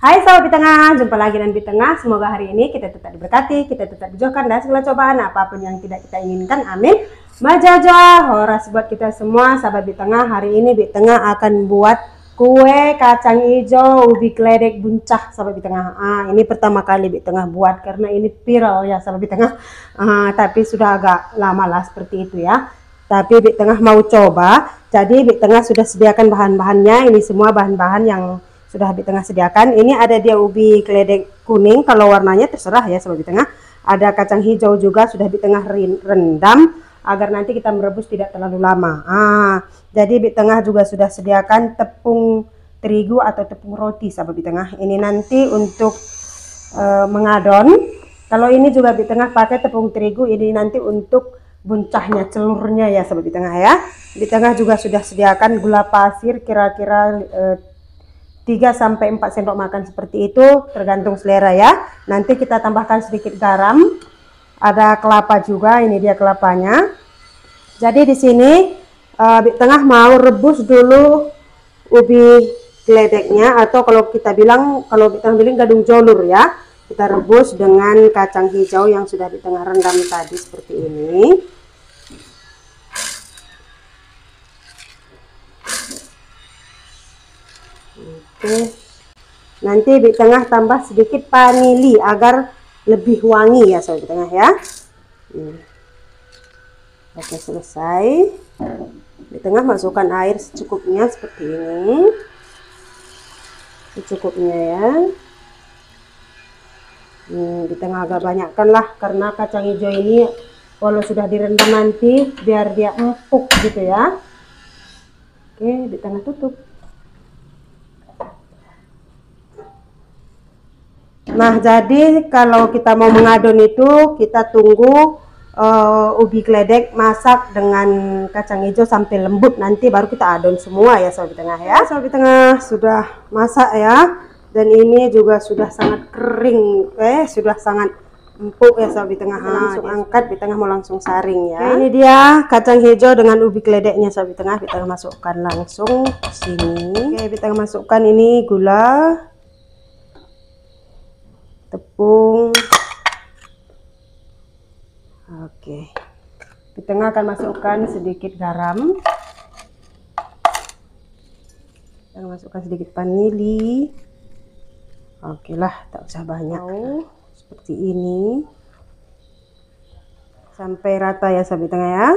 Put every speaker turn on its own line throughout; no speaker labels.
Hai sahabat Bitengah, jumpa lagi dengan Bitengah. Semoga hari ini kita tetap diberkati, kita tetap dijauhkan dari segala cobaan apapun yang tidak kita inginkan. Amin. Majajah, horas buat kita semua sahabat Bitengah. Hari ini Bitengah akan buat kue kacang hijau ubi geledek buncah sahabat Bitengah. Ini pertama kali Bitengah buat karena ini viral ya sahabat Bitengah. Tapi sudah agak lama lah seperti itu ya. Tapi Bitengah mau coba. Jadi Bitengah sudah sediakan bahan-bahannya. Ini semua bahan-bahan yang sudah Bitengah sediakan. Ini ada dia ubi geledek kuning, kalau warnanya terserah ya sahabat Bitengah. Ada kacang hijau juga sudah Bitengah rendam agar nanti kita merebus tidak terlalu lama. Jadi Bitengah juga sudah sediakan tepung terigu atau tepung roti sahabat Bitengah. Ini nanti untuk mengadon. Kalau ini juga Bitengah pakai tepung terigu, ini nanti untuk buncahnya, celurnya ya sahabat Bitengah ya. Bitengah juga sudah sediakan gula pasir kira-kira 3-4 sendok makan seperti itu, tergantung selera ya. Nanti kita tambahkan sedikit garam. Ada kelapa juga, ini dia kelapanya. Jadi di sini Bitengah mau rebus dulu ubi geledeknya, atau kalau kita bilang, kalau Bitengah bilang gadung jolur ya. Kita rebus dengan kacang hijau yang sudah Bitengah rendam tadi seperti ini. Oke. Nanti Bitengah tambah sedikit vanili agar lebih wangi ya sahabat Bitengah ya. Oke, selesai. Bitengah masukkan air secukupnya seperti ini. Secukupnya ya. Bitengah agak banyakkan lah, karena kacang hijau ini kalau sudah direndam nanti biar dia empuk gitu ya. Oke, Bitengah tutup. Nah, jadi kalau kita mau mengadon itu kita tunggu ubi geledek masak dengan kacang hijau sampai lembut, nanti baru kita adon semua ya sahabat Bitengah ya. Sahabat Bitengah sudah masak ya, dan ini juga sudah sangat kering, sudah sangat empuk ya sahabat Bitengah. Langsung angkat, Bitengah mau langsung saring ya. Ini dia kacang hijau dengan ubi geledeknya sahabat Bitengah. Bitengah masukkan langsung ke sini. Oke, Bitengah masukkan ini gula, tepung. Oke, Bitengah akan masukkan sedikit garam, dan masukkan sedikit vanili. Oke lah, tak usah banyak. Seperti ini sampai rata ya sahabat Bitengah ya.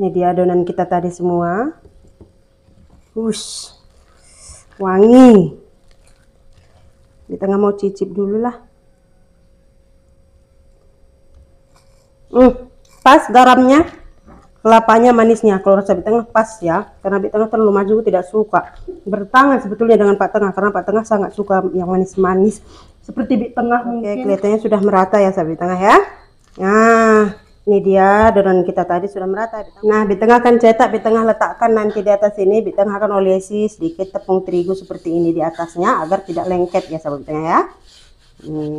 Ini dia adonan kita tadi semua. Wangi. Bitengah mau cicip dulu lah. Pas garamnya, kelapanya, manisnya. Kalau rasa Bitengah pas ya, karena Bitengah terlalu maju tidak suka. Bertangan sebetulnya dengan Pak Tengah, karena Pak Tengah sangat suka yang manis-manis seperti Bitengah. Oke, kelihatannya sudah merata ya sahabat Bitengah ya. Nah, ini dia adonan kita tadi sudah merata. Nah, Bitengah akan cetak, Bitengah letakkan nanti di atas ini. Bitengah akan olesi sedikit tepung terigu seperti ini di atasnya agar tidak lengket ya sahabat Bitengah ya.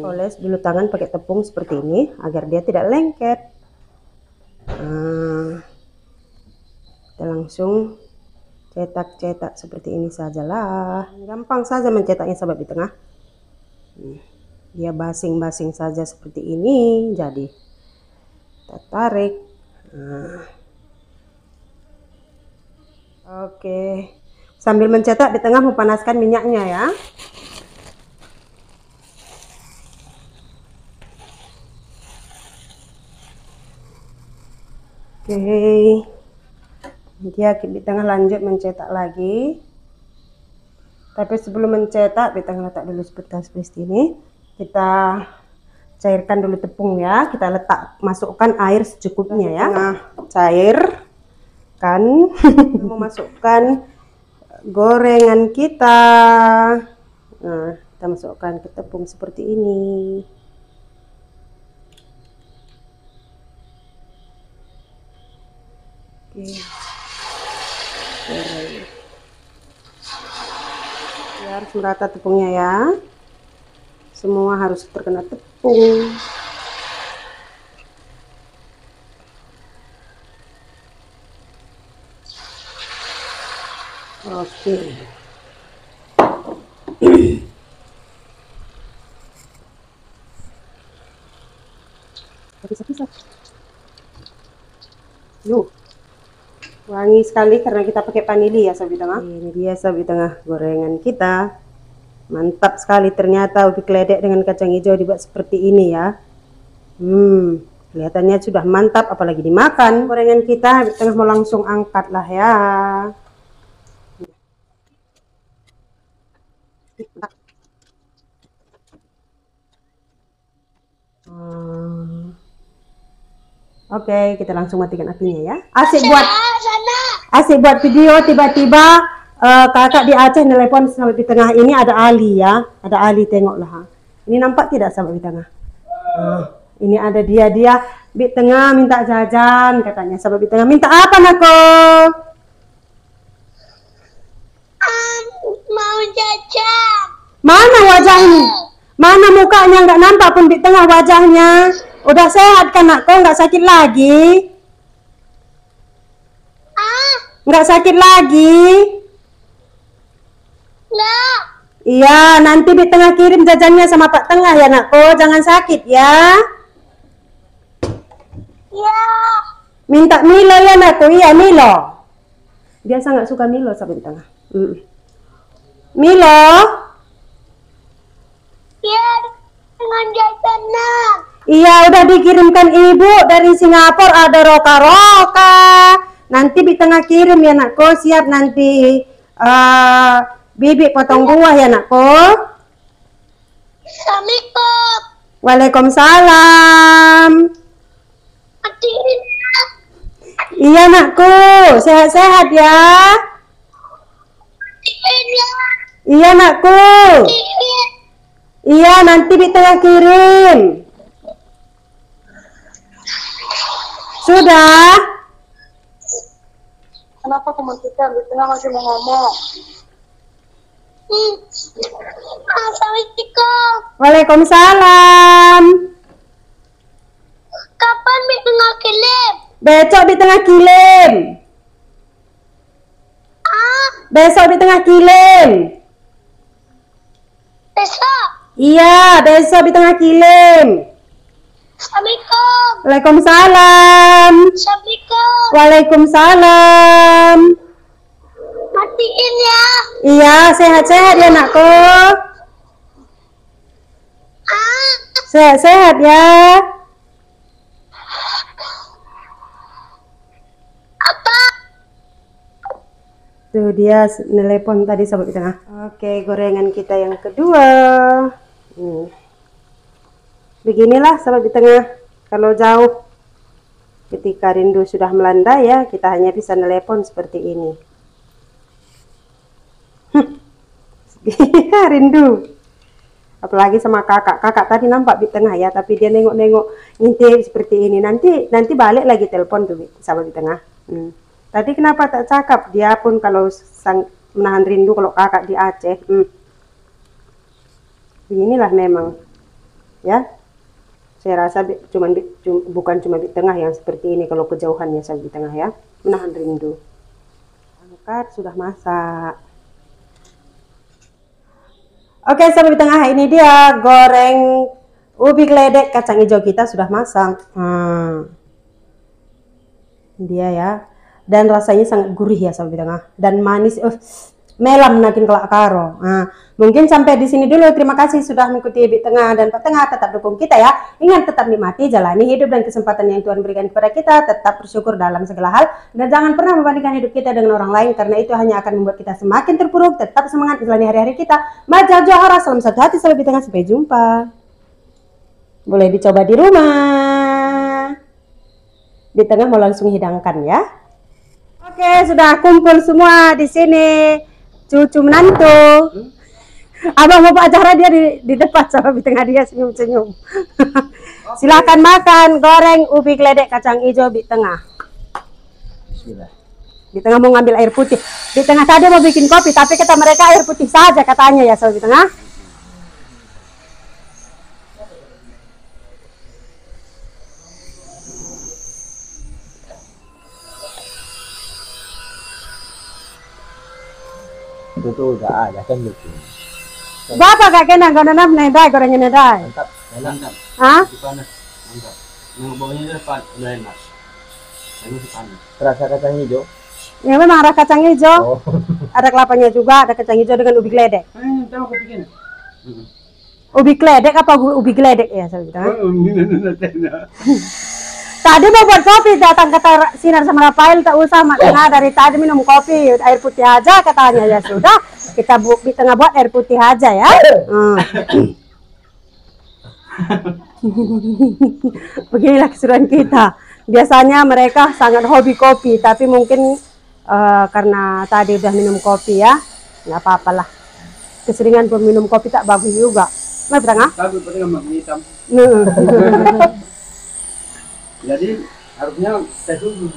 Oles dulu tangan pakai tepung seperti ini agar dia tidak lengket. Kita langsung cetak-cetak seperti ini sajalah. Gampang saja mencetaknya sahabat Bitengah. Dia basing-basing saja seperti ini. Jadi kita tarik. Oke, sambil mencetak Bitengah memanaskan minyaknya ya. Oke, dia Bitengah lanjut mencetak lagi. Tapi sebelum mencetak, Bitengah letak dulu seperti ini. Kita cairkan dulu tepung ya. Kita masukkan air secukupnya ya. Cairkan. Memasukkan gorengan kita. Nah, kita masukkan ke tepung seperti ini. Ya, harus merata tepungnya ya. Semua harus terkena tepung. Oke. Bisa. Yuk. Wangi sekali karena kita pakai vanili ya Sobi Tengah. Ini dia Sobi Tengah gorengan kita. Mantap sekali ternyata ubi keledek dengan kacang hijau dibuat seperti ini ya. Kelihatannya sudah mantap apalagi dimakan. Gorengan kita Sobi Tengah mau langsung angkat lah ya. Oke, kita langsung matikan apinya ya. Asik buat video, tiba-tiba kakak di Aceh nelpon sahabat di tengah. Ini ada Ali ya, ada Ali, tengoklah. Ini nampak tidak sahabat di tengah? Ini ada dia di tengah minta jajan katanya. Sahabat di tengah minta apa nako?
Mau jajan.
Mana wajahnya? Mana mukanya nggak nampak pun di tengah wajahnya. Udah sehat kan nakku, nggak sakit lagi? Nggak sakit lagi?
Nggak.
Iya, nanti di tengah kirim jajannya sama Pak Tengah ya nakku, jangan sakit ya.
Ya.
Minta Milo ya nakku, iya Milo. Biasa nggak suka Milo sampai di tengah. Milo?
Ya, dengan jajanan.
Iya, udah dikirimkan ibu dari Singapura, ada roka-roka. Nanti di tengah kirim ya nakku, siap nanti bibik potong buah ya nakku.
Assalamualaikum.
Waalaikumsalam.
Matiin.
Iya nakku, sehat-sehat ya.
Matiin ya.
Iya nakku.
Matiin.
Iya, nanti di tengah kirim. Sudah?
Kenapa kematikan? Di tengah masih mau ngomong. Assalamualaikum.
Waalaikumsalam.
Kapan di tengah kirim?
Besok di tengah kirim. Besok di tengah kirim.
Besok.
Iya, besok di tengah kirim.
Assalamualaikum.
Waalaikumsalam.
Assalamualaikum.
Waalaikumsalam.
Matiin ya.
Iya, sehat-sehat ya nakku. Sehat-sehat ya.
Apa?
Tuh dia nelpon tadi sobat di tengah. Oke, gorengan kita yang kedua. Beginilah sobat di tengah. Kalau jauh ketika rindu sudah melanda ya, kita hanya bisa nelpon seperti ini. Rindu. Apalagi sama kakak. Kakak tadi nampak di tengah ya, tapi dia nengok-nengok ngintip seperti ini. Nanti balik lagi telepon tuh sahabat di tengah. Tadi kenapa tak cakap? Dia pun kalau menahan rindu kalau kakak di Aceh. Beginilah memang. Ya. Saya rasa bukan cuma di tengah yang seperti ini kalau kejauhannya sahabat di tengah ya. Menahan rindu. Angkat sudah masak. Oke sahabat di tengah, ini dia goreng ubi keledek kacang hijau kita sudah masak. Dia ya. Dan rasanya sangat gurih ya sahabat di tengah. Dan manis. Melam nakin kelak karo. Mungkin sampai di sini dulu. Terima kasih sudah mengikuti Bik Tengah dan Pak Tengah. Tetap dukung kita ya. Ingat tetap nikmati, jalani hidup dan kesempatan yang Tuhan berikan kepada kita. Tetap bersyukur dalam segala hal. Dan jangan pernah membandingkan hidup kita dengan orang lain. Karena itu hanya akan membuat kita semakin terpuruk. Tetap semangat jalani hari-hari kita. Maja Johara, salam satu hati sahabat Bik Tengah. Sampai jumpa. Boleh dicoba di rumah. Bik Tengah mau langsung hidangkan ya. Oke, sudah kumpul semua di sini. Cucu menantu. Abang mau acara dia di depan sama di tengah dia senyum-senyum. Silakan makan goreng ubi keledek kacang hijau di tengah.
Bismillah.
Di tengah mau ngambil air putih. Di tengah tadi mau bikin kopi tapi kata mereka air putih saja katanya ya sobat di tengah.
Itu tuh udah ada kan gitu.
Bapak kak kena gorengan nedai gorengnya nedai.
Mantap, enak.
Hah?
Panas. Mantap.
Yang bawahnya itu depan udah enak. Yang masih panas.
Rasa kacang hijau.
Ya memang ada kacang hijau,
Oh.
ada kelapanya juga, ada kacang hijau dengan ubi geledek.
Tahu kau bikin?
Ubi geledek apa ubi geledek ya saya bilang. Tadi mau buat kopi, datang kata Sinar sama Rafael, tak usah Mak Tengah dari tadi minum kopi, air putih aja katanya. Ya sudah, kita di tengah buat air putih aja ya. Beginilah keseruan kita. Biasanya mereka sangat hobi kopi, tapi mungkin karena tadi udah minum kopi ya, nggak apa-apalah. Keseringan minum kopi tak bagus juga. Mak Tengah.
Tapi pada nggak makan hitam. Jadi harusnya tes dulu.